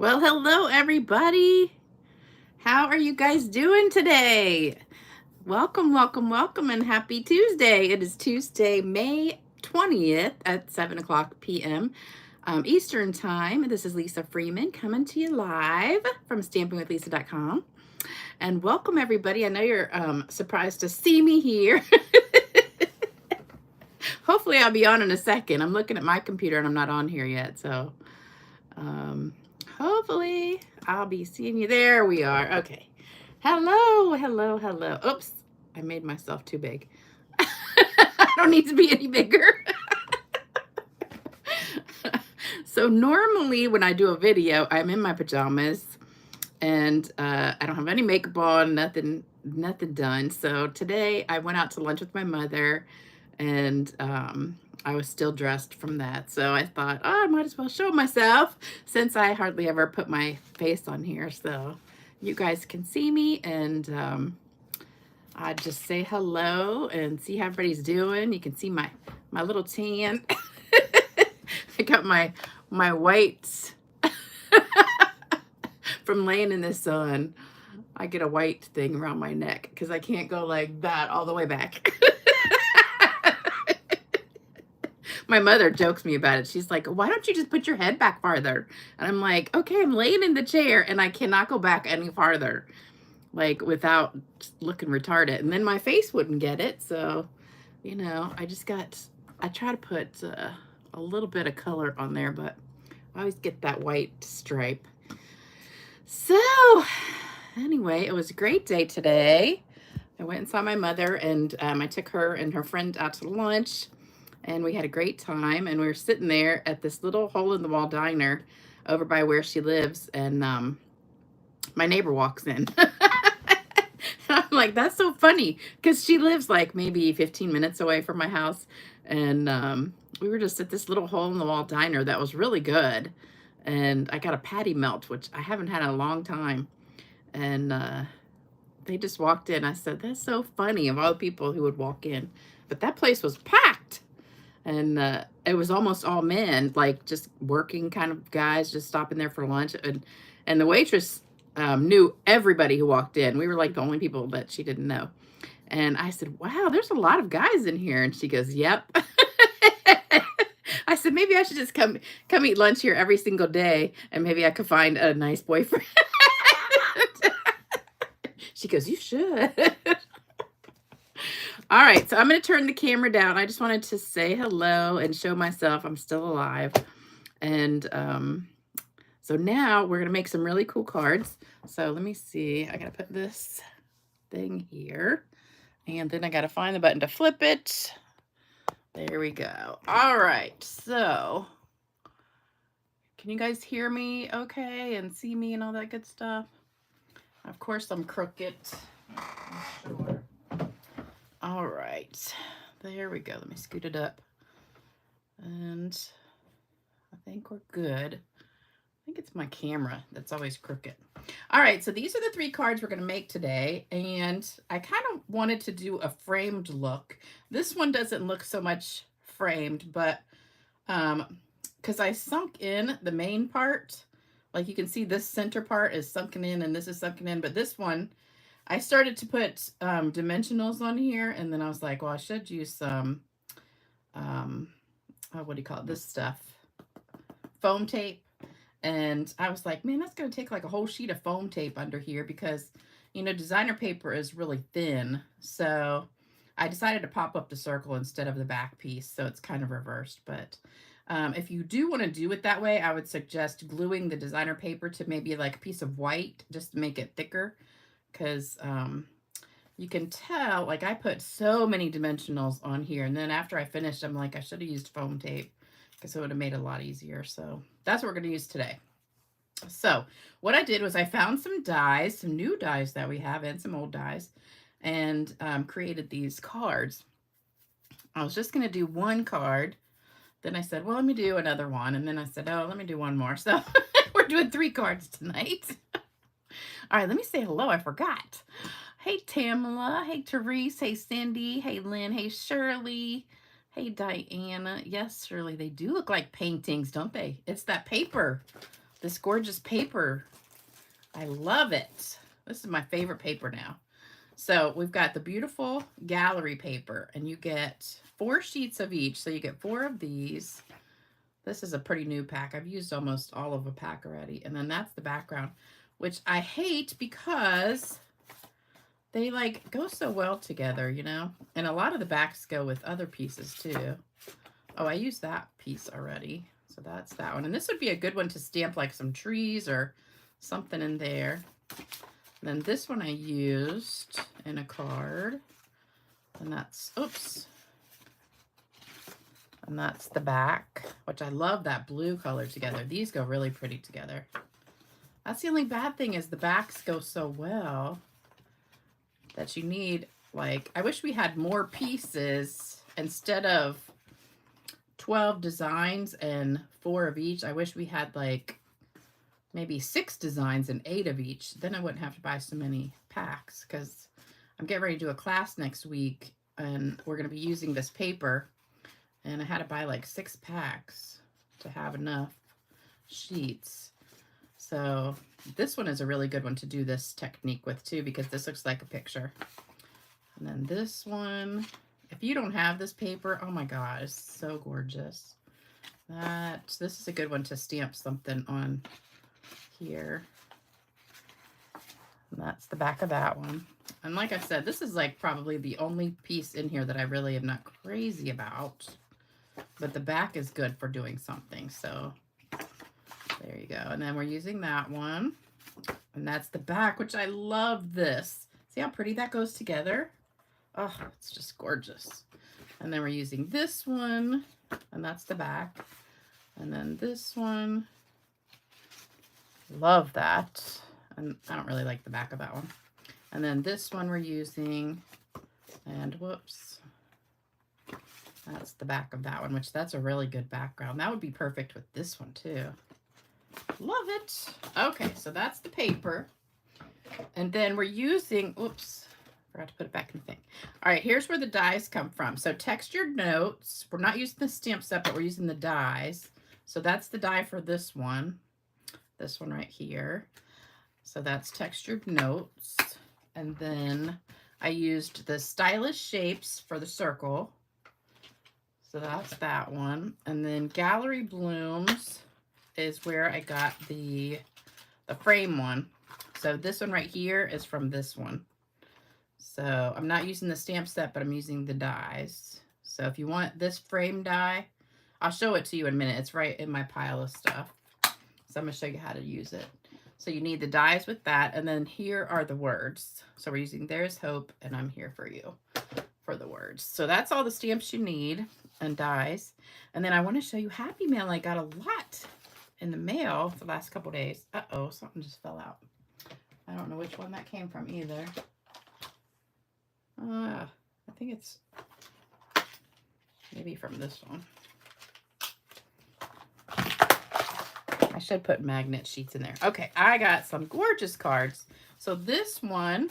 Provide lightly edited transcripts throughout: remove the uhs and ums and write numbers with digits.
Well, hello everybody. How are you guys doing today? Welcome, welcome, welcome, and happy Tuesday. It is Tuesday, May 20th at 7 o'clock p.m. Eastern Time. This is Lisa Freeman coming to you live from stampingwithlisa.com. And welcome everybody. I know you're surprised to see me here. Hopefully I'll be on in a second. I'm looking at my computer and I'm not on here yet, so hopefully I'll be seeing you. There we are. Okay. Hello, hello, hello. Oops, I made myself too big. I don't need to be any bigger. So normally when I do a video, I'm in my pajamas and I don't have any makeup on, nothing done. So today I went out to lunch with my mother and I was still dressed from that. So I thought, oh, I might as well show myself since I hardly ever put my face on here. So you guys can see me and I just say hello and see how everybody's doing. You can see my little tan. I got my whites from laying in the sun. I get a white thing around my neck because I can't go like that all the way back. My mother jokes me about it. She's like, why don't you just put your head back farther? And I'm like, okay, I'm laying in the chair and I cannot go back any farther, like without looking retarded. And then my face wouldn't get it. So, you know, I try to put a little bit of color on there, but I always get that white stripe. So anyway, it was a great day today. I went and saw my mother and I took her and her friend out to lunch. And we had a great time, and we were sitting there at this little hole-in-the-wall diner over by where she lives, and my neighbor walks in. I'm like, that's so funny, because she lives like maybe 15 minutes away from my house, and we were just at this little hole-in-the-wall diner that was really good, and I got a patty melt, which I haven't had in a long time, and they just walked in. I said, that's so funny, of all the people who would walk in, but that place was packed. And it was almost all men, like just working kind of guys, just stopping there for lunch. And the waitress knew everybody who walked in. We were like the only people that she didn't know. And I said, wow, there's a lot of guys in here. And she goes, yep. I said, maybe I should just come eat lunch here every single day. And maybe I could find a nice boyfriend. She goes, you should. All right, so I'm going to turn the camera down. I just wanted to say hello and show myself I'm still alive. And so now we're going to make some really cool cards. So let me see. I got to put this thing here. And then I got to find the button to flip it. There we go. All right, so can you guys hear me okay and see me and all that good stuff? Of course, I'm crooked. Sure. All right, there we go. Let me scoot it up. And I think we're good. I think it's my camera that's always crooked. All right, so these are the 3 cards we're going to make today. And I kind of wanted to do a framed look. This one doesn't look so much framed, but because I sunk in the main part. Like you can see this center part is sunken in and this is sunken in. But this one, I started to put dimensionals on here, and then I was like, well, I should use some, what do you call it? This stuff, foam tape. And I was like, man, that's going to take like a whole sheet of foam tape under here because, you know, designer paper is really thin. So I decided to pop up the circle instead of the back piece. So it's kind of reversed. But if you do want to do it that way, I would suggest gluing the designer paper to maybe like a piece of white just to make it thicker. Because you can tell, like I put so many dimensionals on here. And then after I finished, I'm like, I should have used foam tape because it would have made it a lot easier. So that's what we're going to use today. So what I did was I found some dies, some new dies that we have and some old dies, and created these cards. I was just going to do one card. Then I said, well, let me do another one. And then I said, oh, let me do one more. So we're doing 3 cards tonight. All right, let me say hello. I forgot. Hey, Tamala. Hey, Therese. Hey, Cindy. Hey, Lynn. Hey, Shirley. Hey, Diana. Yes, Shirley, they do look like paintings, don't they? It's that paper. this gorgeous paper. I love it. This is my favorite paper now. So we've got the Beautiful Gallery paper, and you get 4 sheets of each. So you get 4 of these. This is a pretty new pack. I've used almost all of a pack already. And then that's the background, which I hate because they like go so well together, you know? And a lot of the backs go with other pieces too. Oh, I used that piece already. So that's that one. And this would be a good one to stamp like some trees or something in there. And then this one I used in a card. And that's, oops. And that's the back, which I love that blue color together. These go really pretty together. That's the only bad thing is the backs go so well that you need, like, I wish we had more pieces instead of 12 designs and 4 of each. I wish we had like maybe 6 designs and 8 of each. Then I wouldn't have to buy so many packs because I'm getting ready to do a class next week and we're going to be using this paper. And I had to buy like 6 packs to have enough sheets. So this one is a really good one to do this technique with too, because this looks like a picture. And then this one, if you don't have this paper, oh my God, it's so gorgeous. This is a good one to stamp something on here. And that's the back of that one. And like I said, this is like probably the only piece in here that I really am not crazy about. But the back is good for doing something. So there you go. And then we're using that one. And that's the back, which I love this. See how pretty that goes together? Oh, it's just gorgeous. And then we're using this one. And that's the back. And then this one. Love that. And I don't really like the back of that one. And then this one we're using. And whoops. That's the back of that one, which that's a really good background. That would be perfect with this one too. Love it. Okay, so that's the paper. And then we're using, oops, forgot to put it back in the thing. All right, here's where the dies come from. So textured notes, we're not using the stamp set, but we're using the dies. So that's the die for this one right here. So that's textured notes. And then I used the stylish shapes for the circle. So that's that one. And then Gallery Blooms is where I got the frame one. So this one right here is from this one. So I'm not using the stamp set, but I'm using the dies. So if you want this frame die, I'll show it to you in a minute. It's right in my pile of stuff. So I'm going to show you how to use it. So you need the dies with that. And then here are the words. So we're using There's Hope and I'm Here For You for the words. So that's all the stamps you need and dies. And then I want to show you Happy Mail. I got a lot in the mail the last couple days. Uh-oh, something just fell out. I don't know which one that came from either. I think it's maybe from this one. I should put magnet sheets in there. Okay, I got some gorgeous cards. So this one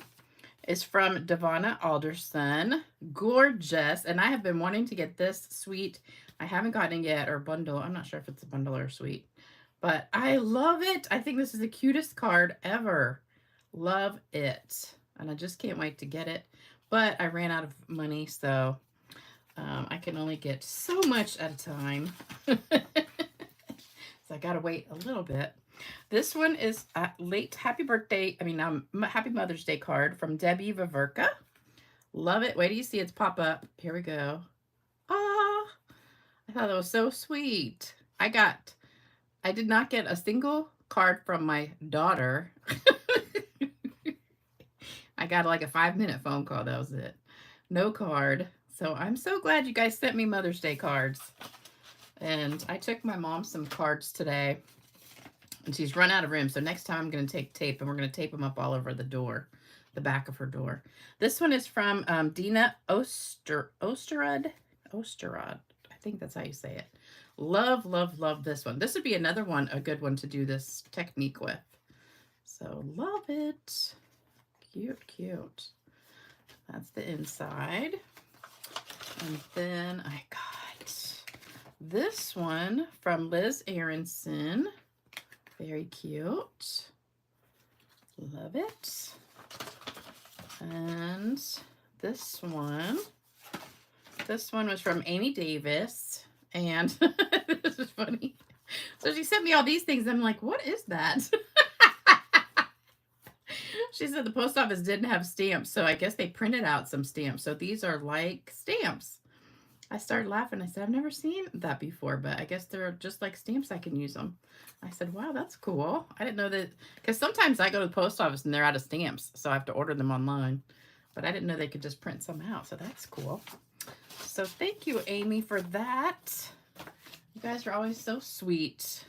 is from Devonna Alderson. Gorgeous. And I have been wanting to get this suite. I haven't gotten it yet, or bundle. I'm not sure if it's a bundle or a suite. But I love it. I think this is the cutest card ever. Love it. And I just can't wait to get it. But I ran out of money, so I can only get so much at a time. So I got to wait a little bit. This one is a late happy Mother's Day card from Debbie Viverka. Love it. Wait till you see it pop up. Here we go. Ah, I thought that was so sweet. I did not get a single card from my daughter. I got like a 5-minute phone call. That was it. No card. So I'm so glad you guys sent me Mother's Day cards. And I took my mom some cards today. And she's run out of room. So next time I'm going to take tape and we're going to tape them up all over the door. The back of her door. This one is from Dina Osterod. I think that's how you say it. Love, love, love this one. This would be another one, a good one to do this technique with. So love it. Cute, cute. That's the inside. And then I got this one from Liz Aronson. Very cute. Love it. And this one was from Amy Davis. And this is funny. So she sent me all these things. I'm like, what is that? She said the post office didn't have stamps, so I guess they printed out some stamps. So these are like stamps. I started laughing. I said, I've never seen that before, but I guess they're just like stamps. I can use them. I said, wow, that's cool. I didn't know that, because sometimes I go to the post office and they're out of stamps, so I have to order them online. But I didn't know they could just print some out, so that's cool. So thank you, Amy, for that. You guys are always so sweet.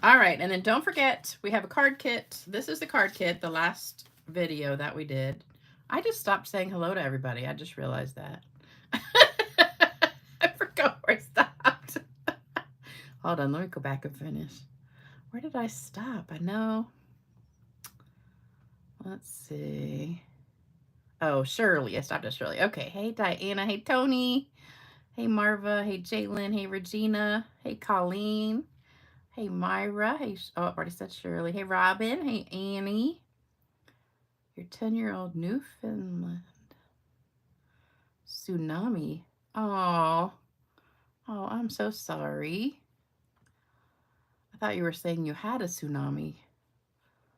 All right, and then don't forget, we have a card kit. This is the card kit, the last video that we did. I just stopped saying hello to everybody. I just realized that. I forgot where I stopped. Hold on, let me go back and finish. Where did I stop? I know. Let's see. Oh, Shirley. I stopped at Shirley. Okay. Hey, Diana. Hey, Tony. Hey, Marva. Hey, Jalen. Hey, Regina. Hey, Colleen. Hey, Myra. Hey, oh, I've already said Shirley. Hey, Robin. Hey, Annie. Your 10-year-old Newfoundland. Tsunami. Oh. Oh, I'm so sorry. I thought you were saying you had a tsunami.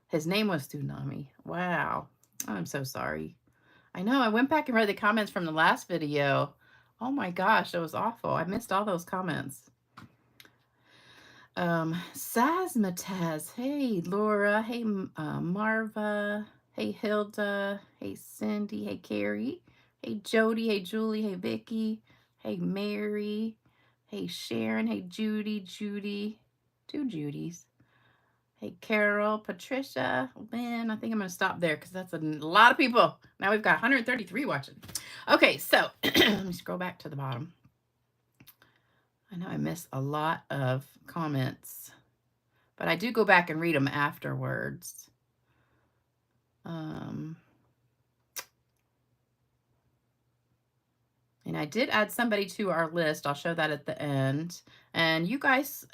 His name was Tsunami. Wow. I'm so sorry. I know. I went back and read the comments from the last video. Oh my gosh, that was awful. I missed all those comments. Sazmataz. Hey, Laura. Hey, Marva. Hey, Hilda. Hey, Cindy. Hey, Carrie. Hey, Jody. Hey, Julie. Hey, Vicky. Hey, Mary. Hey, Sharon. Hey, Judy. Judy. Two Judys. Hey, Carol, Patricia, Lynn. I think I'm going to stop there because that's a lot of people. Now we've got 133 watching. Okay, so let me scroll back to the bottom. I know I missed a lot of comments, but I do go back and read them afterwards. And I did add somebody to our list. I'll show that at the end. And you guys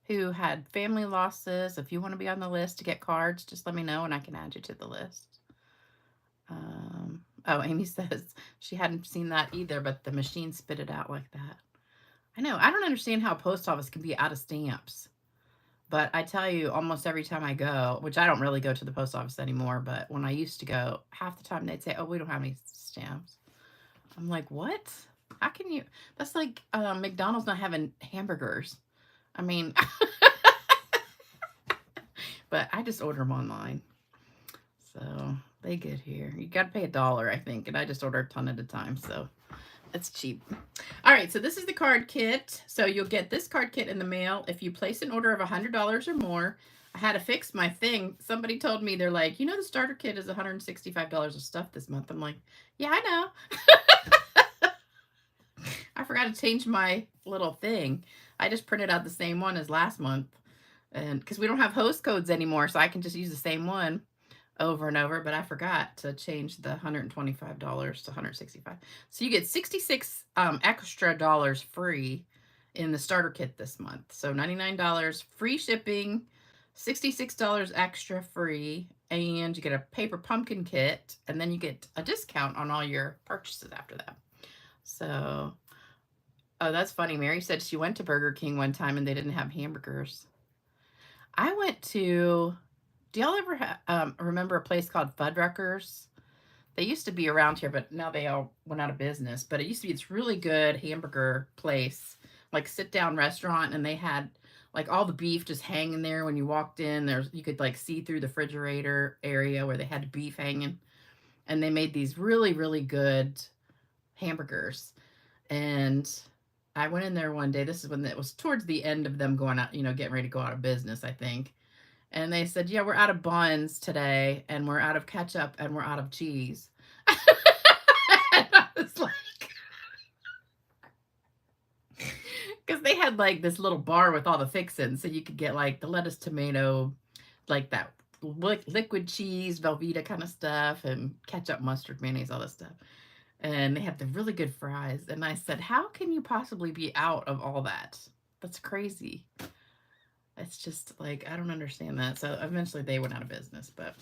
who had family losses, if you want to be on the list to get cards, just let me know and I can add you to the list. Oh, Amy says she hadn't seen that either, but the machine spit it out like that. I know. I don't understand how a post office can be out of stamps. But I tell you, almost every time I go, which I don't really go to the post office anymore, but when I used to go, half the time they'd say, oh, we don't have any stamps. I'm like, what? How can you? That's like McDonald's not having hamburgers. I mean, but I just order them online. So they get here. You got to pay $1, I think. And I just order a ton at a time. So it's cheap. All right. So this is the card kit. So you'll get this card kit in the mail if you place an order of $100 or more. I had to fix my thing. Somebody told me, they're like, you know, the starter kit is $165 of stuff this month. I'm like, yeah, I know. I forgot to change my little thing. I just printed out the same one as last month. And because we don't have host codes anymore, so I can just use the same one over and over, but I forgot to change the $125 to $165. So you get 66 extra dollars free in the starter kit this month. So $99 free shipping, $66 extra free, and you get a paper pumpkin kit, and then you get a discount on all your purchases after that. So, oh, that's funny. Mary said she went to Burger King one time and they didn't have hamburgers. I went to, do y'all ever remember a place called Fuddruckers? They used to be around here, but now they all went out of business. But it used to be this really good hamburger place, like sit-down restaurant, and they had like all the beef just hanging there when you walked in. You could like see through the refrigerator area where they had beef hanging. And they made these really, really good hamburgers. And I went in there one day. This is when it was towards the end of them going out, you know, getting ready to go out of business, I think. And they said, yeah, we're out of buns today, and we're out of ketchup, and we're out of cheese. And I was like, because they had like this little bar with all the fixins, so you could get like the lettuce, tomato, like that liquid cheese, Velveeta kind of stuff, and ketchup, mustard, mayonnaise, all this stuff. And they have the really good fries. And I said, how can you possibly be out of all that? That's crazy. It's just like, I don't understand that. So eventually they went out of business. But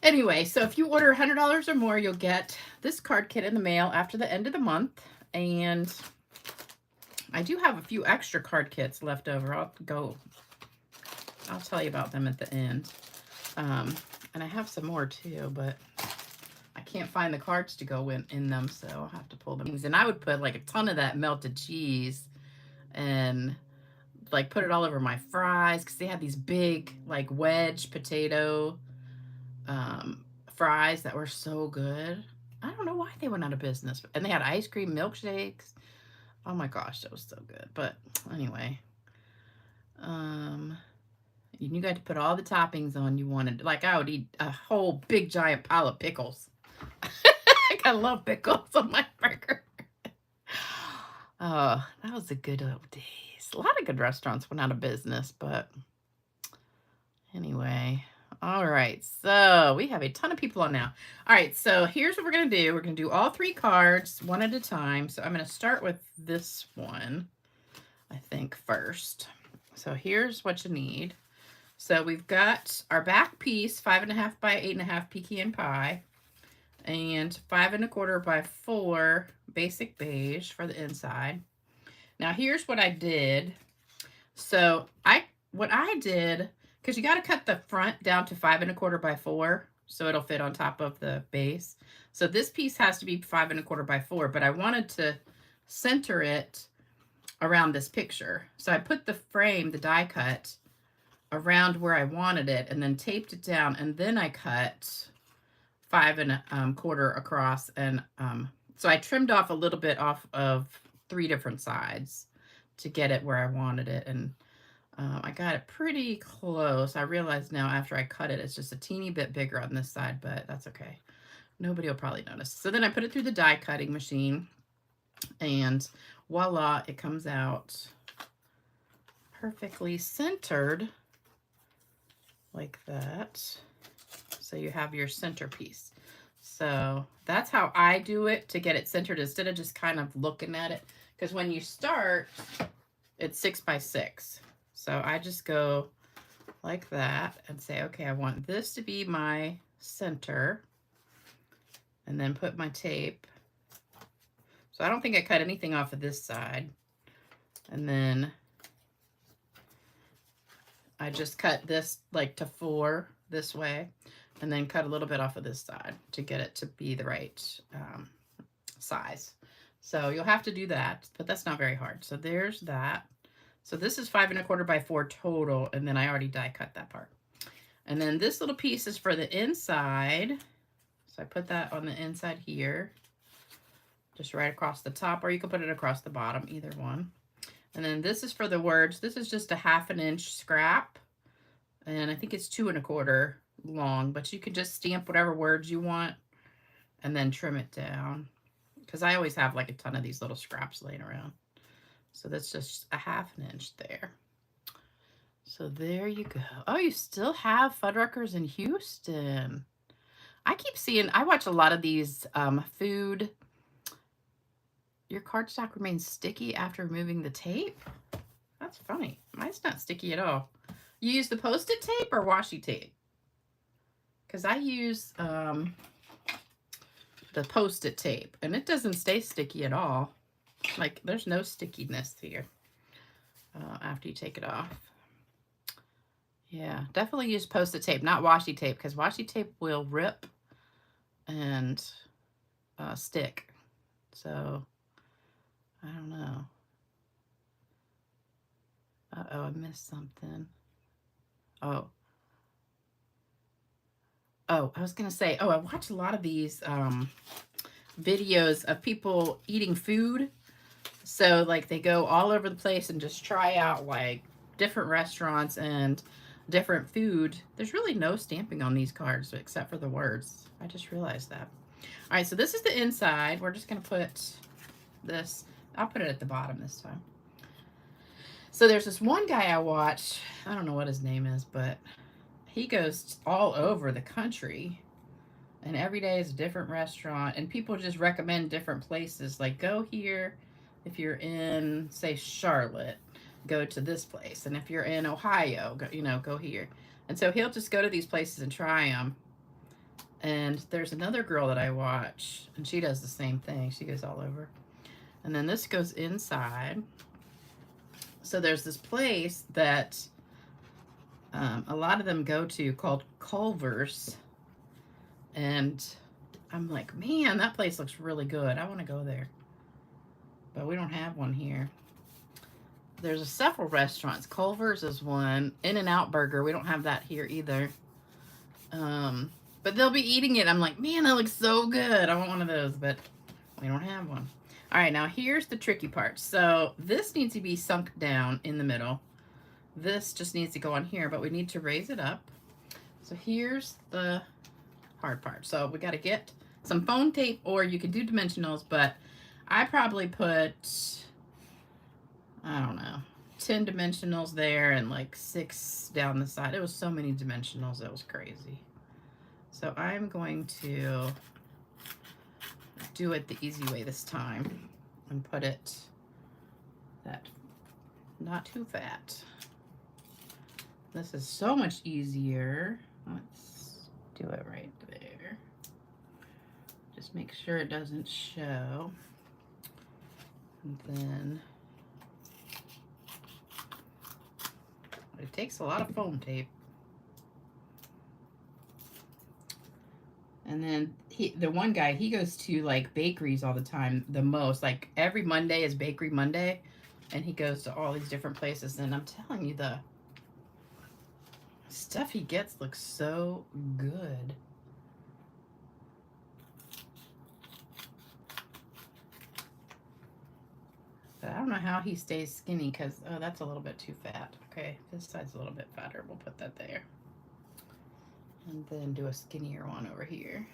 anyway, so if you order $100 or more, you'll get this card kit in the mail after the end of the month. And I do have a few extra card kits left over. I'll tell you about them at the end. And I have some more too, but I can't find the cards to go in them, so I'll have to pull them. And I would put like a ton of that melted cheese and like put it all over my fries, because they had these big like wedge potato fries that were so good. I don't know why they went out of business. And they had ice cream milkshakes. Oh my gosh, that was so good. But anyway, you got to put all the toppings on you wanted. Like, I would eat a whole big giant pile of pickles. I love pickles on my burger. Oh, that was the good old days. A lot of good restaurants went out of business, but anyway. All right, so we have a ton of people on now. All right, so here's what we're going to do. We're going to do all 3 cards one at a time. So I'm going to start with this one, I think, first. So here's what you need. So we've got our back piece, 5.5 by 8.5 pecan pie, and 5 1/4 by 4 basic beige for the inside. Now here's what I did. So what I did, because you got to cut the front down to 5 1/4 by 4, so it'll fit on top of the base. So this piece has to be 5 1/4 by 4, but I wanted to center it around this picture. So I put the frame, the die cut, around where I wanted it, and then taped it down, and then I cut 5 1/4 across, and so I trimmed off a little bit off of 3 different sides to get it where I wanted it, and I got it pretty close. I realize now after I cut it, it's just a teeny bit bigger on this side, but that's okay. Nobody will probably notice. So then I put it through the die cutting machine, and voila, it comes out perfectly centered like that. So you have your centerpiece. So that's how I do it to get it centered, instead of just kind of looking at it. Because when you start, it's 6 by 6. So I just go like that and say, okay, I want this to be my center. And then put my tape. So I don't think I cut anything off of this side. And then I just cut this like to 4 this way, and then cut a little bit off of this side to get it to be the right size. So you'll have to do that, but that's not very hard. So there's that. So this is 5 1/4 by 4 total, and then I already die cut that part. And then this little piece is for the inside. So I put that on the inside here, just right across the top, or you can put it across the bottom, either one. And then this is for the words. This is just a 1/2 inch scrap. And I think it's 2 1/4 long, but you can just stamp whatever words you want and then trim it down. Because I always have like a ton of these little scraps laying around. So that's just a 1/2 inch there. So there you go. Oh, you still have Fuddruckers in Houston. I keep seeing, I watch a lot of these food. Your cardstock remains sticky after removing the tape? That's funny. Mine's not sticky at all. You use the Post-it tape or washi tape? Because I use the Post-it tape, and it doesn't stay sticky at all. Like, there's no stickiness here after you take it off. Yeah, definitely use Post-it tape, not washi tape, because washi tape will rip and stick. So I don't know. Uh-oh, I missed something. Oh, I was going to say, I watch a lot of these videos of people eating food. So, like, they go all over the place and just try out, like, different restaurants and different food. There's really no stamping on these cards except for the words. I just realized that. All right, so this is the inside. We're just going to put this. I'll put it at the bottom this time. So there's this one guy I watch. I don't know what his name is, but he goes all over the country, and every day is a different restaurant, and people just recommend different places. Like, go here if you're in, say, Charlotte, go to this place. And if you're in Ohio, go, you know, go here. And so he'll just go to these places and try them. And there's another girl that I watch, and she does the same thing. She goes all over. And then this goes inside. So there's this place that a lot of them go to called Culver's. And I'm like, man, that place looks really good. I want to go there. But we don't have one here. There's several restaurants. Culver's is one. In-N-Out Burger. We don't have that here either. But they'll be eating it. I'm like, man, that looks so good. I want one of those, but we don't have one. All right, now here's the tricky part. So this needs to be sunk down in the middle. This just needs to go on here, but we need to raise it up. So here's the hard part. So we got to get some foam tape, or you can do dimensionals, but I probably put, I don't know, 10 dimensionals there and like 6 down the side. It was so many dimensionals, it was crazy. So I'm going to do it the easy way this time and put it that not too fat. This is so much easier. Let's do it right there. Just make sure it doesn't show. And then it takes a lot of foam tape. And then the one guy, he goes to like bakeries all the time, the most. Like every Monday is Bakery Monday, and he goes to all these different places. And I'm telling you, the stuff he gets looks so good. But I don't know how he stays skinny because, oh, that's a little bit too fat. Okay, this side's a little bit fatter. We'll put that there. And then do a skinnier one over here.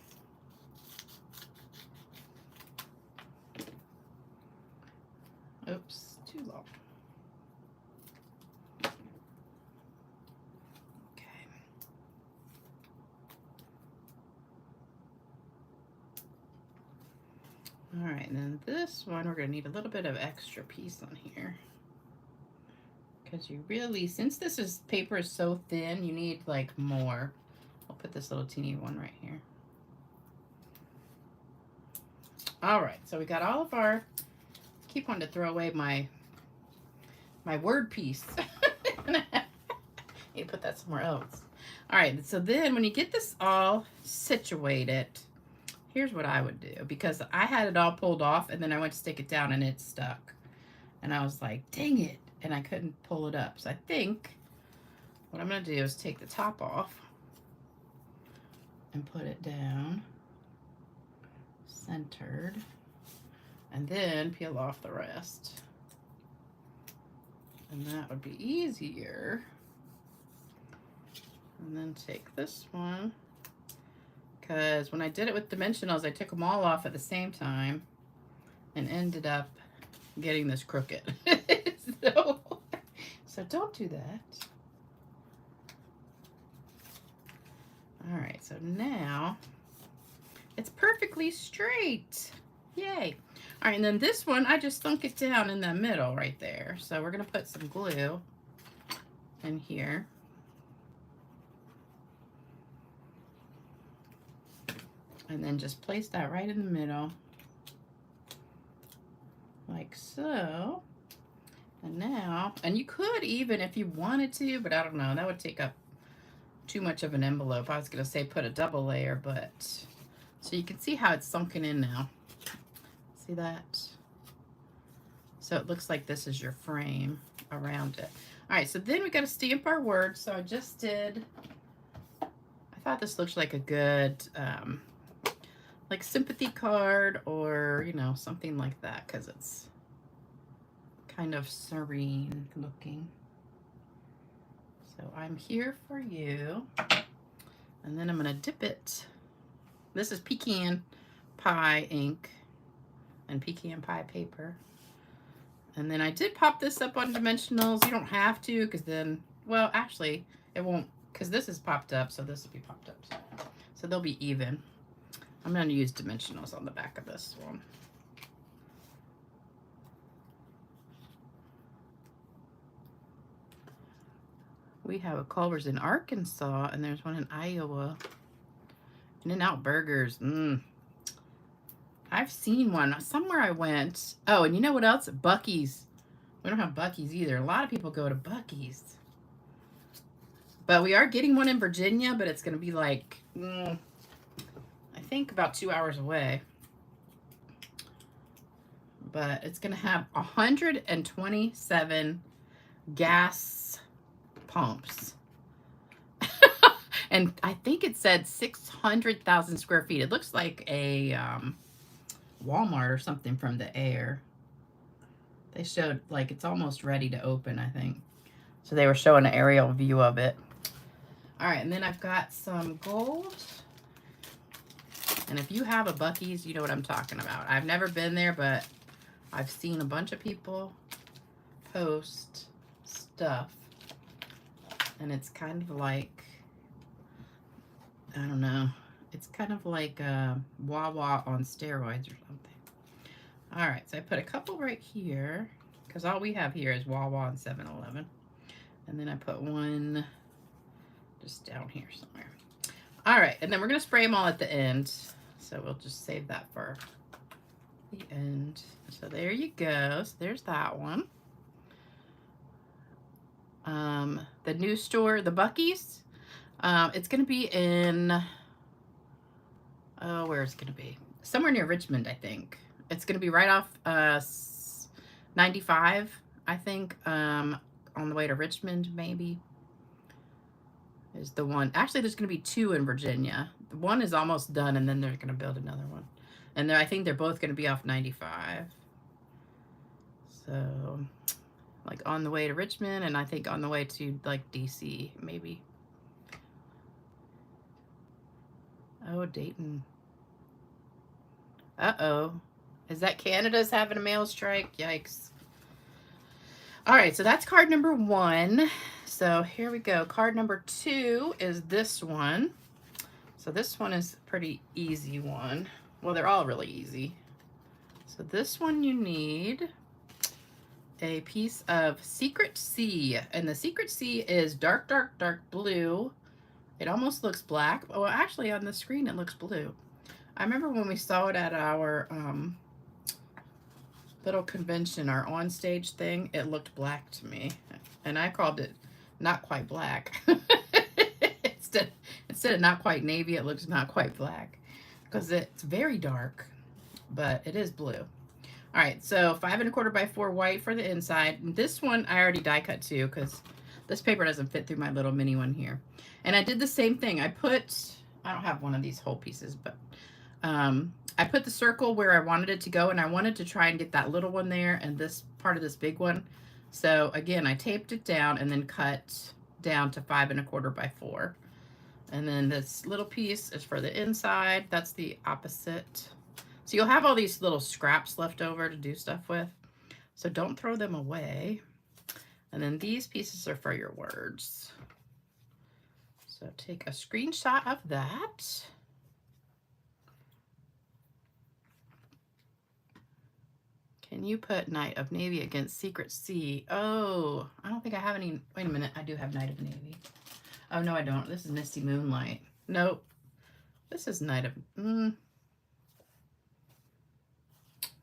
Oops, too long. Okay. All right, and then this one, we're gonna need a little bit of extra piece on here. Because you really, since this is paper is so thin, you need like more. I'll put this little teeny one right here. All right, so we got all of our, keep wanting to throw away my word piece. Need to put that somewhere else. All right, so then when you get this all situated, here's what I would do, because I had it all pulled off and then I went to stick it down and it stuck. And I was like, dang it, and I couldn't pull it up. So I think what I'm gonna do is take the top off and put it down centered, and then peel off the rest. And that would be easier. And then take this one, because when I did it with dimensionals, I took them all off at the same time and ended up getting this crooked. So don't do that. All right, so now it's perfectly straight. Yay. All right, and then this one, I just sunk it down in the middle right there. So we're gonna put some glue in here. And then just place that right in the middle, like so. And now, and you could even, if you wanted to, but I don't know, that would take up too much of an envelope. I was gonna say put a double layer, but so you can see how it's sunken in now. See that? So it looks like this is your frame around it. All right, so then we got to stamp our words. So I just did, I thought this looked like a good like sympathy card, or you know, something like that, because it's kind of serene looking. So I'm here for you. And then I'm gonna dip it. This is pecan pie ink and pecan pie paper. And then I did pop this up on dimensionals. You don't have to, because then, well, actually it won't, because this is popped up, so this will be popped up. So they'll be even. I'm gonna use dimensionals on the back of this one. We have a Culver's in Arkansas, and there's one in Iowa. In-N-Out Burgers. I've seen one somewhere I went. Oh, and you know what else? Buc-ee's. We don't have Buc-ee's either. A lot of people go to Buc-ee's. But we are getting one in Virginia, but it's going to be like, I think about 2 hours away. But it's going to have 127 gas pumps. And I think it said 600,000 square feet. It looks like a Walmart or something from the air. They showed, like, it's almost ready to open, I think. So they were showing an aerial view of it. All right, and then I've got some gold. And if you have a Buc-ee's, you know what I'm talking about. I've never been there, but I've seen a bunch of people post stuff. And it's kind of like, I don't know. It's kind of like Wawa on steroids or something. All right, so I put a couple right here because all we have here is Wawa and 7-Eleven. And then I put one just down here somewhere. All right, and then we're going to spray them all at the end. So we'll just save that for the end. So there you go. So there's that one. The new store, the Buc-ee's, it's going to be in, where is it going to be? Somewhere near Richmond, I think. It's going to be right off 95, I think, on the way to Richmond, maybe, is the one. Actually, there's going to be two in Virginia. The one is almost done, and then they're going to build another one. And I think they're both going to be off 95. So, like, on the way to Richmond, and I think on the way to, like, DC, maybe. Oh, Dayton. Uh-oh. Is that Canada's having a mail strike? Yikes. All right, so that's card number 1. So here we go. Card number 2 is this one. So this one is a pretty easy one. Well, they're all really easy. So this one you need a piece of Secret Sea. And the Secret Sea is dark, dark, dark blue. It almost looks black. Oh, well, actually on the screen it looks blue. I remember when we saw it at our little convention, our on-stage thing, it looked black to me. And I called it not quite black. Instead of not quite navy, it looks not quite black. Because it's very dark, but it is blue. All right, so 5 1/4 by 4 white for the inside. And this one I already die cut too, because this paper doesn't fit through my little mini one here. And I did the same thing. I don't have one of these whole pieces, but I put the circle where I wanted it to go, and I wanted to try and get that little one there and this part of this big one. So again, I taped it down and then cut down to 5 1/4 by 4. And then this little piece is for the inside. That's the opposite. So you'll have all these little scraps left over to do stuff with. So don't throw them away. And then these pieces are for your words. So take a screenshot of that. Can you put Knight of Navy against Secret Sea? Oh, I don't think I have any. Wait a minute. I do have Knight of Navy. Oh, no, I don't. This is Misty Moonlight. Nope. This is Knight of...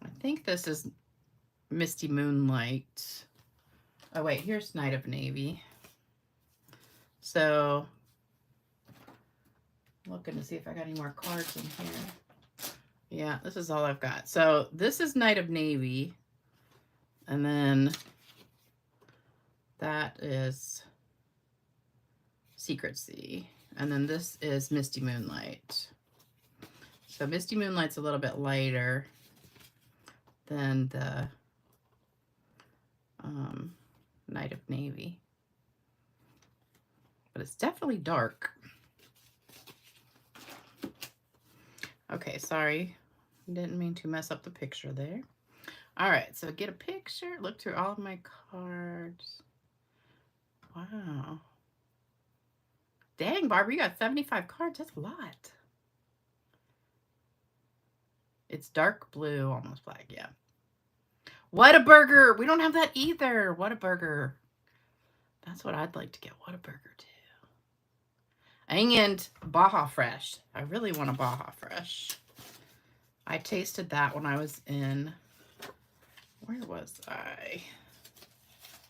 I think this is Misty Moonlight. Oh, wait. Here's Knight of Navy. So, looking to see if I got any more cards in here. Yeah, this is all I've got. So, this is Knight of Navy. And then that is Secret Sea. And then this is Misty Moonlight. So Misty Moonlight's a little bit lighter than the Knight of Navy. But it's definitely dark. Okay, sorry. Didn't mean to mess up the picture there. All right, so get a picture. Look through all of my cards. Wow. Dang, Barbara, you got 75 cards. That's a lot. It's dark blue, almost black, yeah. What a burger. We don't have that either. What a burger. That's what I'd like to get. Whataburger too. And Baja Fresh. I really want a Baja Fresh. I tasted that when I was in, where was I?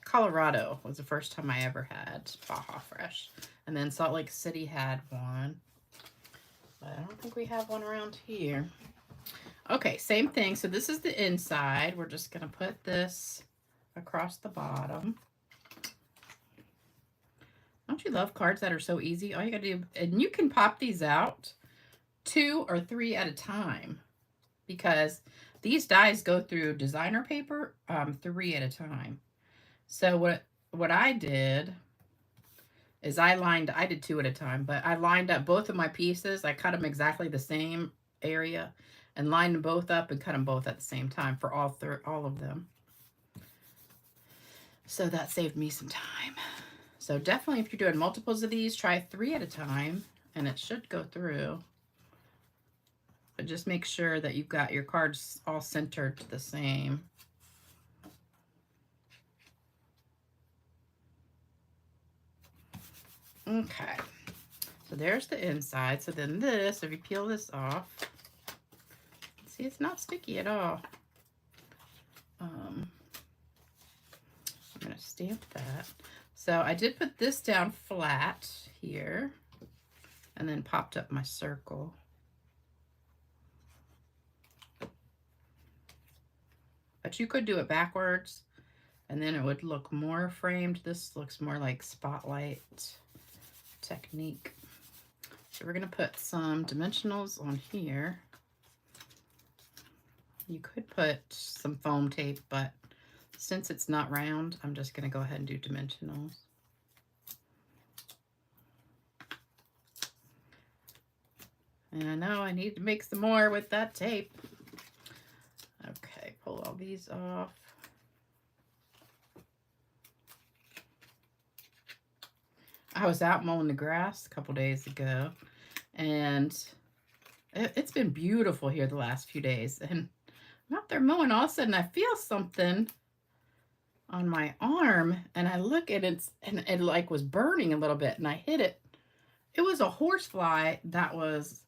Colorado was the first time I ever had Baja Fresh. And then Salt Lake City had one. But I don't think we have one around here. Okay, same thing. So this is the inside. We're just going to put this across the bottom. Don't you love cards that are so easy? All you got to do, and you can pop these out 2 or 3 at a time because these dies go through designer paper 3 at a time. So what I did is I did 2 at a time, but I lined up both of my pieces. I cut them exactly the same area and lined them both up and cut them both at the same time for all of them. So that saved me some time. So definitely if you're doing multiples of these, try 3 at a time and it should go through. But just make sure that you've got your cards all centered the same. Okay, so there's the inside. So then this, if you peel this off, see, it's not sticky at all. I'm going to stamp that. So I did put this down flat here and then popped up my circle. But you could do it backwards and then it would look more framed. This looks more like spotlight technique. So we're going to put some dimensionals on here. You could put some foam tape, but since it's not round, I'm just going to go ahead and do dimensionals. And I know I need to make some more with that tape. Okay, pull all these off. I was out mowing the grass a couple days ago, and it's been beautiful here the last few days. And I'm out there mowing, all of a sudden I feel something on my arm, and I look at it, and it like was burning a little bit, and I hit it. It was a horsefly that was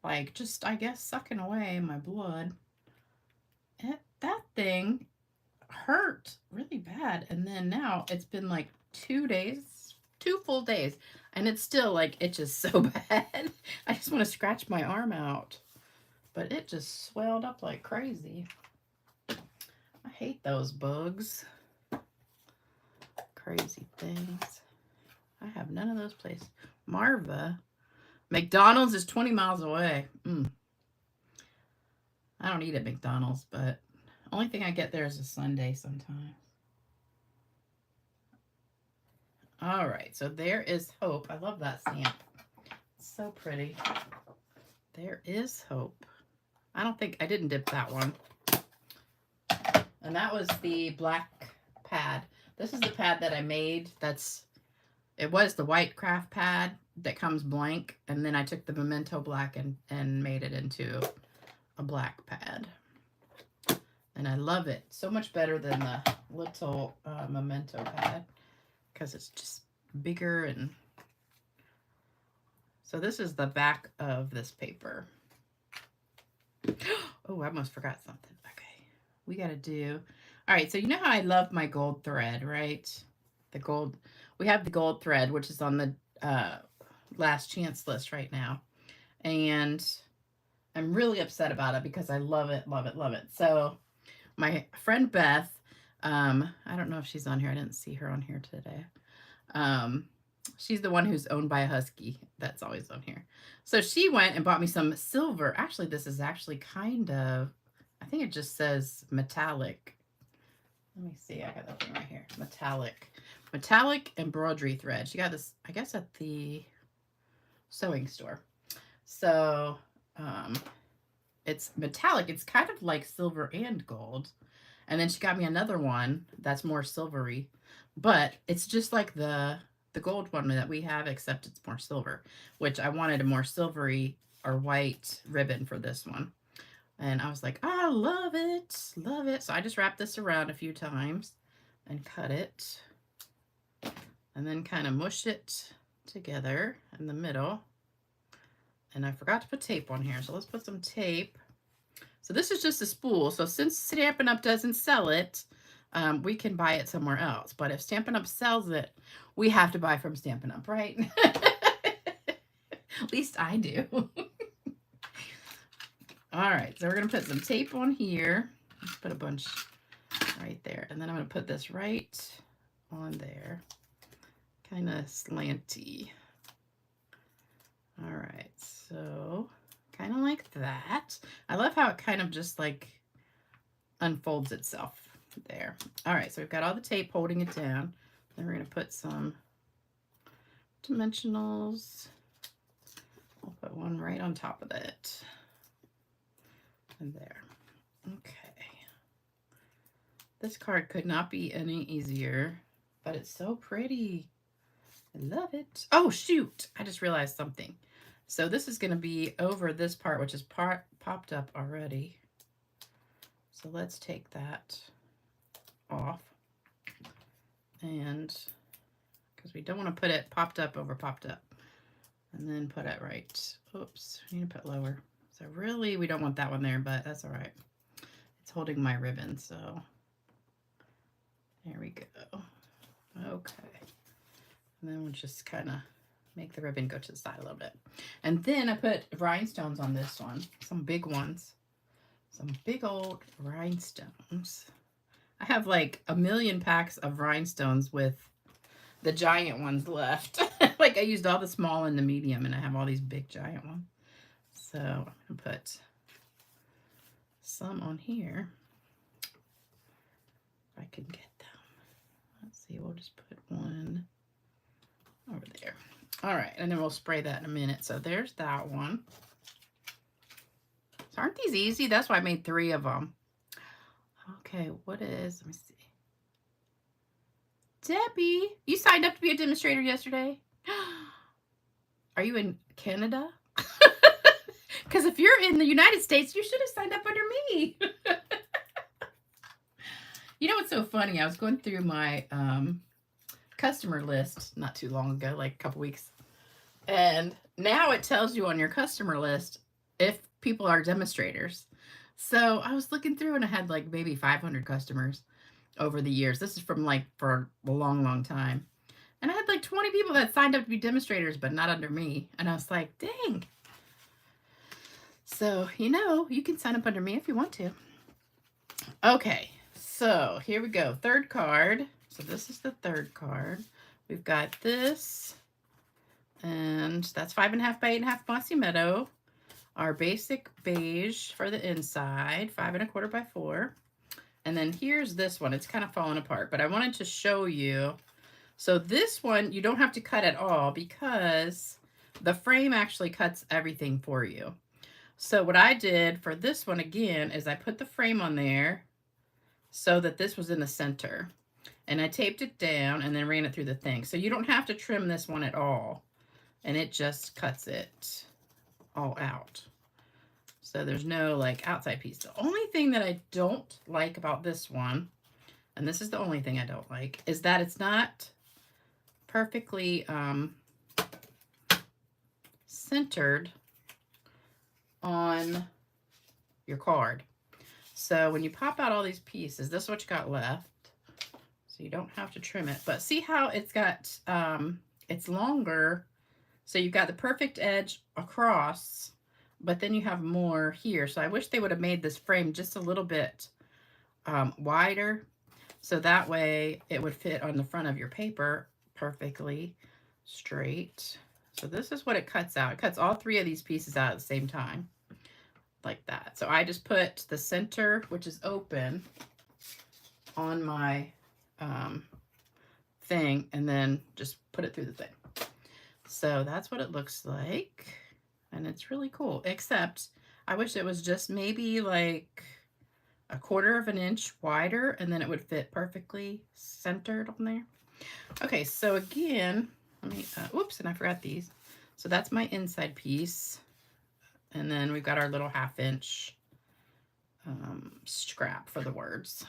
like just, I guess, sucking away my blood. And that thing hurt really bad. And then now it's been like 2 full days, and it's still like itches so bad. I just want to scratch my arm out, but it just swelled up like crazy. I hate those bugs. Crazy things. I have none of those places. Marva. McDonald's is 20 miles away. I don't eat at McDonald's, but only thing I get there is a Sunday sometimes. All right, so there is hope. I love that stamp. It's so pretty. There is hope. I don't think I didn't dip that one. And that was the black pad. This is the pad that I made. It was the white craft pad that comes blank, and then I took the Memento black and made it into a black pad. And I love it so much better than the little Memento pad because it's just bigger. And so this is the back of this paper. Oh, I almost forgot something. Okay, we got to do. All right, so you know how I love my gold thread, right? The gold. We have the gold thread, which is on the last chance list right now. And I'm really upset about it because I love it, love it, love it. So my friend Beth, I don't know if she's on here. I didn't see her on here today. She's the one who's owned by a husky. That's always on here. So she went and bought me some silver. Actually, this is actually kind of, I think it just says metallic. Let me see. I got that thing right here. Metallic embroidery thread. She got this, I guess, at the sewing store. So it's metallic. It's kind of like silver and gold. And then she got me another one that's more silvery, but it's just like the gold one that we have, except it's more silver, which I wanted a more silvery or white ribbon for this one. And I was like, I love it, love it. So I just wrapped this around a few times and cut it. and then kind of mush it together in the middle. And I forgot to put tape on here, so let's put some tape. So this is just a spool. So since Stampin' Up! Doesn't sell it, we can buy it somewhere else. But if Stampin' Up! Sells it, we have to buy from Stampin' Up!, right? At least I do. All right, so we're going to put some tape on here. Let's put a bunch right there. And then I'm going to put this right on there. Kind of slanty. All right, so kind of like that. I love how it kind of just like unfolds itself there. All right, so we've got all the tape holding it down. Then we're going to put some dimensionals. I'll put one right on top of it. And there. Okay. This card could not be any easier, but it's so pretty. I love it. Oh, shoot. I just realized something. So this is going to be over this part, which is popped up already. So let's take that off. And because we don't want to put it popped up over popped up. And then put it right. Oops, I need to put lower. So really, we don't want that one there, but that's all right. It's holding my ribbon, so there we go. Okay. And then we'll just kind of make the ribbon go to the side a little bit. And then I put rhinestones on this one, some big ones. Some big old rhinestones. I have like 1,000,000 packs of rhinestones with the giant ones left. Like I used all the small and the medium, and I have all these big giant ones. So I'm going to put some on here. If I can get them. Let's see, we'll just put one over there. All right, and then we'll spray that in a minute. So there's that one. So aren't these easy? That's why I made 3 of them. Okay, what is, let me see. Debbie, you signed up to be a demonstrator yesterday? Are you in Canada? Because if you're in the United States, you should have signed up under me. You know what's so funny? I was going through my customer list not too long ago, like a couple weeks. And now it tells you on your customer list if people are demonstrators. So I was looking through and I had like maybe 500 customers over the years. This is from like for a long, long time. And I had like 20 people that signed up to be demonstrators, but not under me. And I was like, dang. So, you know, you can sign up under me if you want to. Okay, so here we go. Third card. So this is the third card. We've got this. And that's 5.5 by 8.5 Mossy Meadow. Our basic beige for the inside. 5.25 by 4. And then here's this one. It's kind of falling apart, but I wanted to show you. So this one, you don't have to cut at all because the frame actually cuts everything for you. So what I did for this one again is I put the frame on there so that this was in the center. And I taped it down and then ran it through the thing. So you don't have to trim this one at all. And it just cuts it all out. So there's no like outside piece. The only thing that I don't like about this one, and this is the only thing I don't like, is that it's not perfectly centered on your card. So when you pop out all these pieces, this is what you got left. So you don't have to trim it. But see how it's got, it's longer. So you've got the perfect edge across, but then you have more here. So I wish they would have made this frame just a little bit wider. So that way it would fit on the front of your paper perfectly straight. So this is what it cuts out. It cuts all 3 of these pieces out at the same time. Like that. So I just put the center, which is open, on my thing, and then just put it through the thing. So that's what it looks like, and it's really cool, except I wish it was just maybe like 1/4 of an inch wider, and then it would fit perfectly centered on there. Okay, so again, let me, oops, and I forgot these. So that's my inside piece. And then we've got our little 1/2 inch scrap for the words.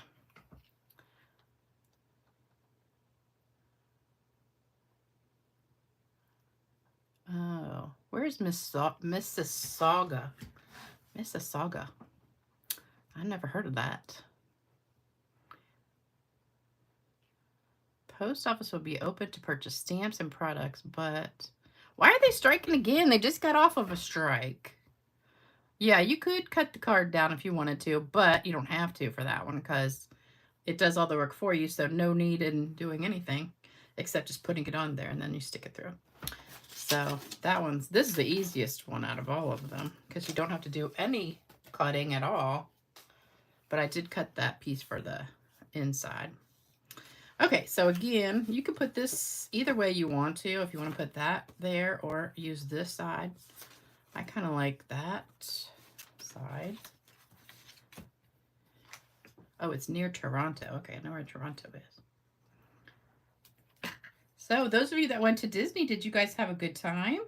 Oh, where's Mississauga? Mississauga. I never heard of that. Post office will be open to purchase stamps and products, but why are they striking again? They just got off of a strike. Yeah, you could cut the card down if you wanted to, but you don't have to for that one because it does all the work for you, so no need in doing anything except just putting it on there and then you stick it through. So this is the easiest one out of all of them because you don't have to do any cutting at all. But I did cut that piece for the inside. Okay, so again, you can put this either way you want to. If you want to put that there or use this side. I kind of like that side. Oh, it's near Toronto. Okay, I know where Toronto is. So those of you that went to Disney, did you guys have a good time?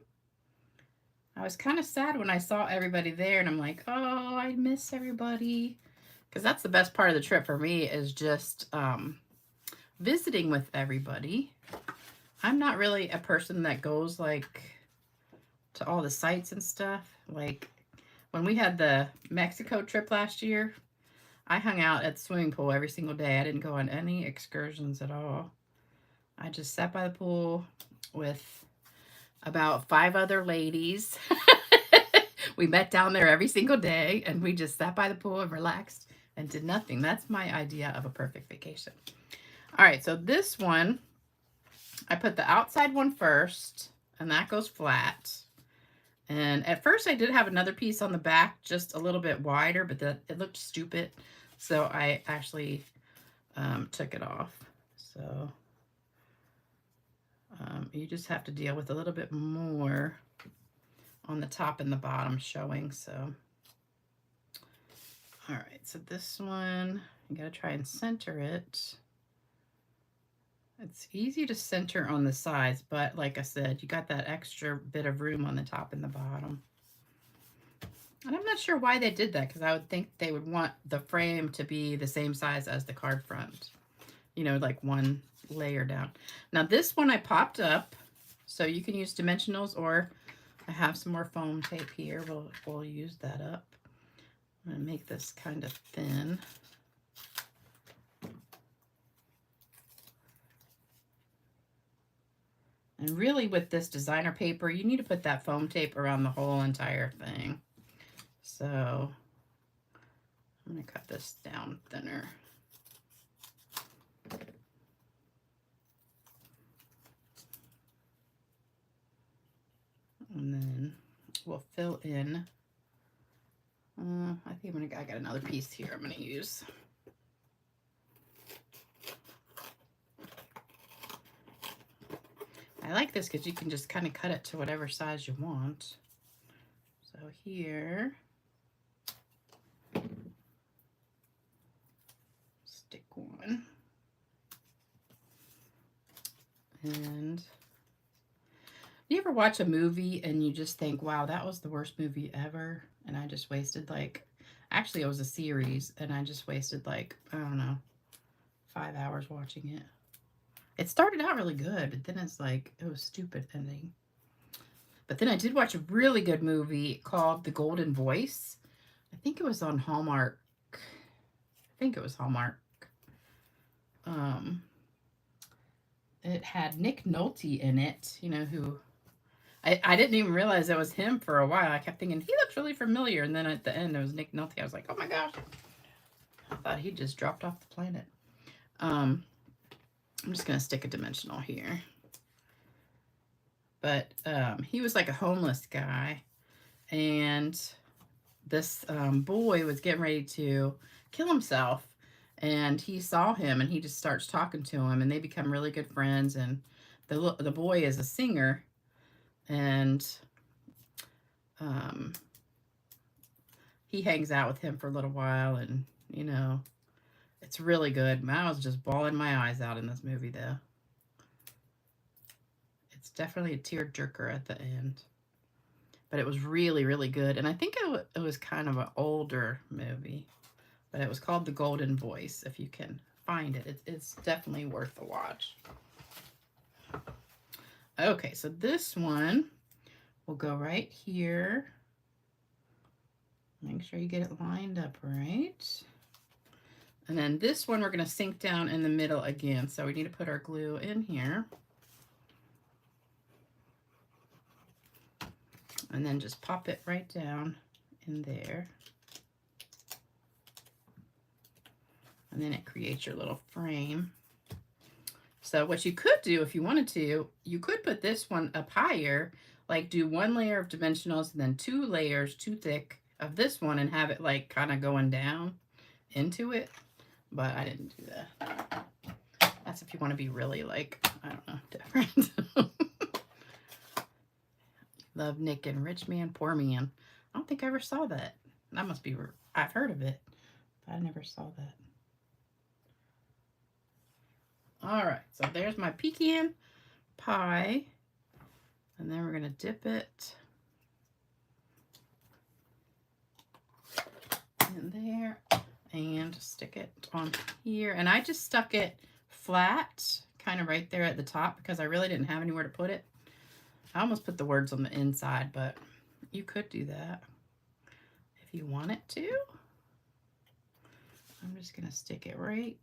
I was kind of sad when I saw everybody there, and I'm like, oh, I miss everybody. Because that's the best part of the trip for me is just visiting with everybody. I'm not really a person that goes like to all the sites and stuff. Like when we had the Mexico trip last year, I hung out at the swimming pool every single day. I didn't go on any excursions at all. I just sat by the pool with about 5 other ladies. We met down there every single day and we just sat by the pool and relaxed and did nothing. That's my idea of a perfect vacation. All right, so this one, I put the outside one first, and that goes flat. And at first I did have another piece on the back, just a little bit wider, but it looked stupid. So I actually took it off. So you just have to deal with a little bit more on the top and the bottom showing. So, all right, so this one, you gotta try and center it. It's easy to center on the sides, but like I said, you got that extra bit of room on the top and the bottom. And I'm not sure why they did that, because I would think they would want the frame to be the same size as the card front. You know, like one layer down. Now this one I popped up, so you can use dimensionals, or I have some more foam tape here. We'll use that up. I'm going to make this kind of thin. And really with this designer paper, you need to put that foam tape around the whole entire thing. So I'm going to cut this down thinner. And then we'll fill in. I think I got another piece here I'm going to use. I like this because you can just kind of cut it to whatever size you want. So here, stick one. And you ever watch a movie and you just think, wow, that was the worst movie ever? And I just wasted actually it was a series, and I just wasted I don't know, 5 hours watching it. It started out really good, but then it's like, it was stupid ending. But then I did watch a really good movie called The Golden Voice. I think it was on Hallmark. I think it was Hallmark. It had Nick Nolte in it, you know, who I didn't even realize that was him for a while. I kept thinking, he looks really familiar. And then at the end, it was Nick Nolte. I was like, oh my gosh. I thought he just dropped off the planet. I'm just going to stick a dimensional here. But he was like a homeless guy. And this boy was getting ready to kill himself. And he saw him, and he just starts talking to him. And they become really good friends. And the boy is a singer. And he hangs out with him for a little while, and, you know, it's really good. I was just bawling my eyes out in this movie, though. It's definitely a tearjerker at the end. But it was really, really good. And I think it was kind of an older movie. But it was called The Golden Voice, if you can find it. It's definitely worth the watch. Okay, so this one, will go right here. Make sure you get it lined up right. And then this one we're going to sink down in the middle again. So we need to put our glue in here. And then just pop it right down in there. And then it creates your little frame. So what you could do if you wanted to, you could put this one up higher, like do 1 layer of dimensionals and then 2 layers, too thick, of this one and have it like kind of going down into it. But I didn't do that. That's if you want to be really like, I don't know, different. Love Nick and Rich Man, Poor Man. I don't think I ever saw that. That must be, I've heard of it, but I never saw that. All right, so there's my pecan pie. And then we're going to dip it in there and stick it on here. And I just stuck it flat, kind of right there at the top because I really didn't have anywhere to put it. I almost put the words on the inside, but you could do that if you wanted to. I'm just going to stick it right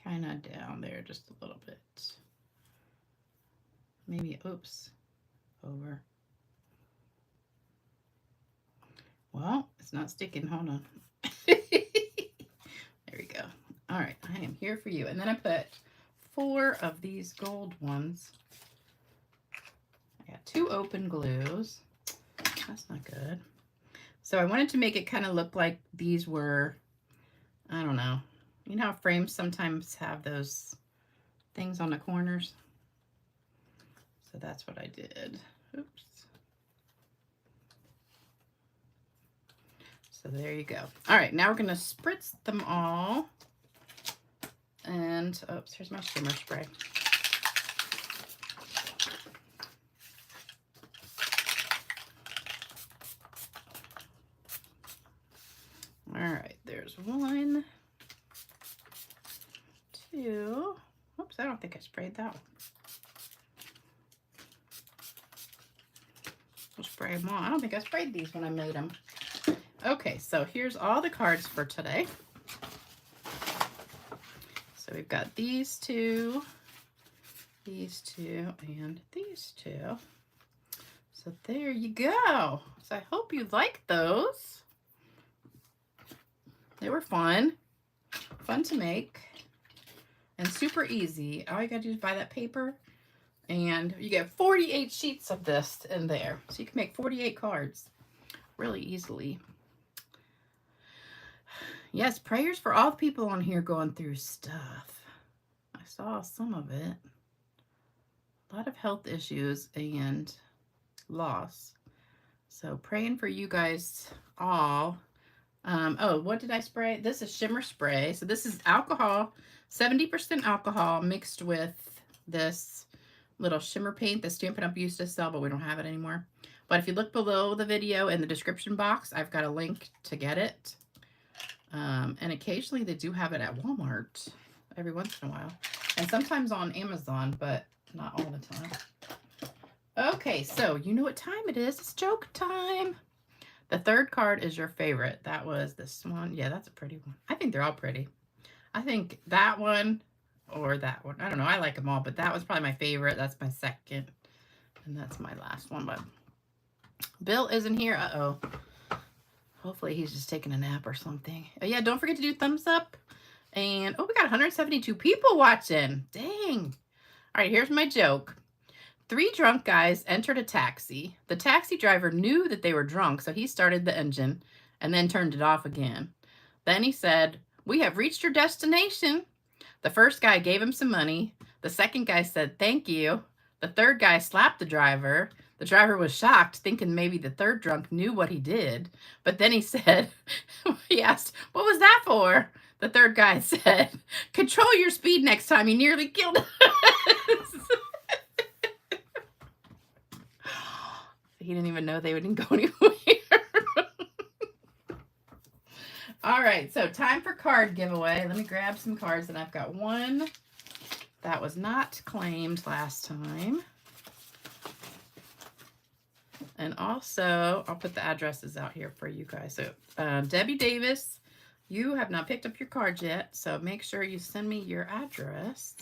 kind of down there just a little bit. Maybe, oops, over. Well, it's not sticking. Hold on. There we go. All right, I am here for you. And then I put 4 of these gold ones. I got 2 open glues. That's not good. So I wanted to make it kind of look like these were, I don't know. You know how frames sometimes have those things on the corners? So that's what I did. Oops. So there you go. All right, now we're going to spritz them all. And, oops, here's my shimmer spray. All right, there's 1, 2. Oops, I don't think I sprayed that one. I'll spray them all. I don't think I sprayed these when I made them. Okay, so here's all the cards for today. So we've got these 2, and these 2. So there you go. So I hope you liked those. They were fun to make, and super easy. All you gotta do is buy that paper, and you get 48 sheets of this in there. So you can make 48 cards really easily. Yes, prayers for all the people on here going through stuff. I saw some of it. A lot of health issues and loss. So praying for you guys all. Oh, what did I spray? This is shimmer spray. So this is alcohol, 70% alcohol mixed with this little shimmer paint that Stampin' Up! Used to sell, but we don't have it anymore. But if you look below the video in the description box, I've got a link to get it. And occasionally they do have it at Walmart every once in a while. And sometimes on Amazon, but not all the time. Okay, so you know what time it is. It's joke time. The 3rd card is your favorite. That was this one. Yeah, that's a pretty one. I think they're all pretty. I think that one or that one. I don't know. I like them all, but that was probably my favorite. That's my 2nd. And that's my last one. But Bill isn't here. Uh-oh. Hopefully he's just taking a nap or something. Oh, yeah, don't forget to do thumbs up. And, oh, we got 172 people watching. Dang. All right, here's my joke. 3 drunk guys entered a taxi. The taxi driver knew that they were drunk, so he started the engine and then turned it off again. Then he said, "We have reached your destination." The first guy gave him some money. The second guy said, "Thank you." The third guy slapped the driver. The driver was shocked, thinking maybe the 3rd drunk knew what he did. But then he said, he asked, "What was that for?" The 3rd guy said, "Control your speed next time. You nearly killed us." He didn't even know they didn't go anywhere. All right, so time for card giveaway. Let me grab some cards, and I've got one that was not claimed last time. And also, I'll put the addresses out here for you guys. So, Debbie Davis, you have not picked up your card yet, so make sure you send me your address.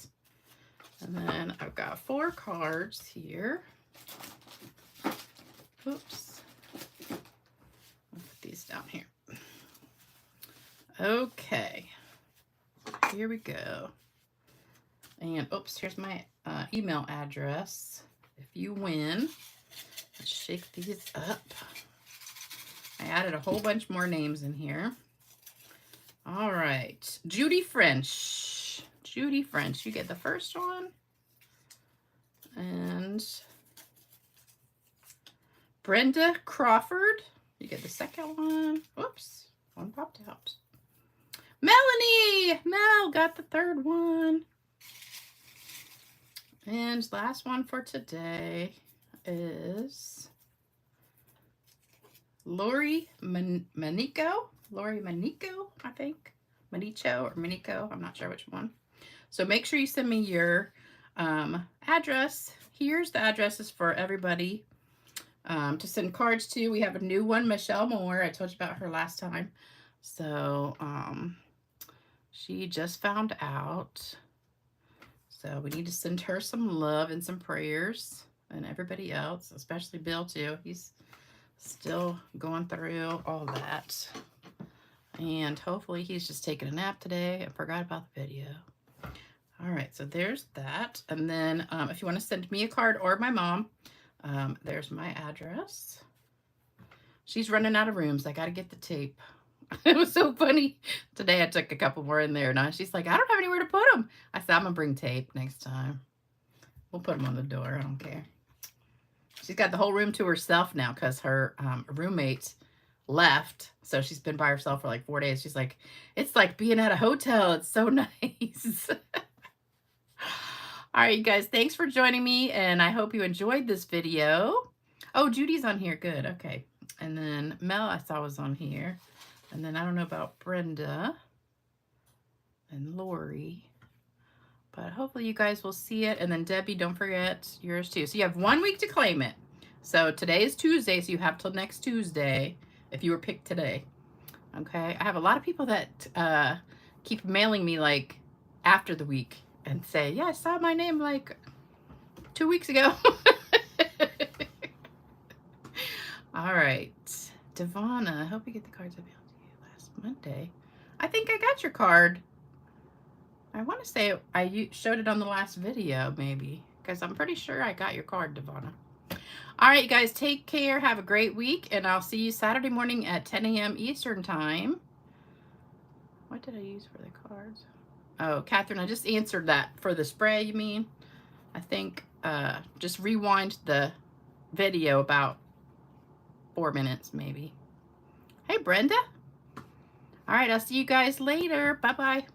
And then I've got 4 cards here. Oops. I'll put these down here. Okay. Here we go. And oops, here's my email address. If you win, let's shake these up. I added a whole bunch more names in here. All right. Judy French. Judy French, you get the first one. And Brenda Crawford, you get the second one. Whoops, one popped out. Melanie, Mel got the third one. And last one for today is Lori Manico. Lori Manico, I think. Manicho or Manico, I'm not sure which one. So make sure you send me your address. Here's the addresses for everybody to send cards to. We have a new one, Michelle Moore. I told you about her last time. So she just found out. So we need to send her some love and some prayers, and everybody else, especially Bill too. He's still going through all that. And hopefully he's just taking a nap today and forgot about the video. All right, so there's that. And then if you want to send me a card or my mom, there's my address. She's running out of rooms. I got to get the tape. It was so funny. Today I took a couple more in there. Now she's like, I don't have anywhere to put them. I said, I'm going to bring tape next time. We'll put them on the door. I don't care. She's got the whole room to herself now because her roommate left. So she's been by herself for like 4 days. She's like, it's like being at a hotel. It's so nice. All right, you guys, thanks for joining me, and I hope you enjoyed this video. Oh, Judy's on here. Good. Okay. And then Mel, I saw, was on here. And then I don't know about Brenda and Lori, but hopefully you guys will see it. And then Debbie, don't forget yours too. So you have 1 week to claim it. So today is Tuesday, so you have till next Tuesday if you were picked today. Okay. I have a lot of people that keep mailing me like after the week and say, yeah, I saw my name like 2 weeks ago. All right. Devonna, I hope you get the cards I mailed to you last Monday. I think I got your card. I want to say I showed it on the last video, maybe, because I'm pretty sure I got your card, Devonna. All right, you guys, take care. Have a great week, and I'll see you Saturday morning at 10 a.m. Eastern time. What did I use for the cards? Oh, Catherine, I just answered that for the spray, you mean? I think just rewind the video about 4 minutes, maybe. Hey, Brenda. All right, I'll see you guys later. Bye-bye.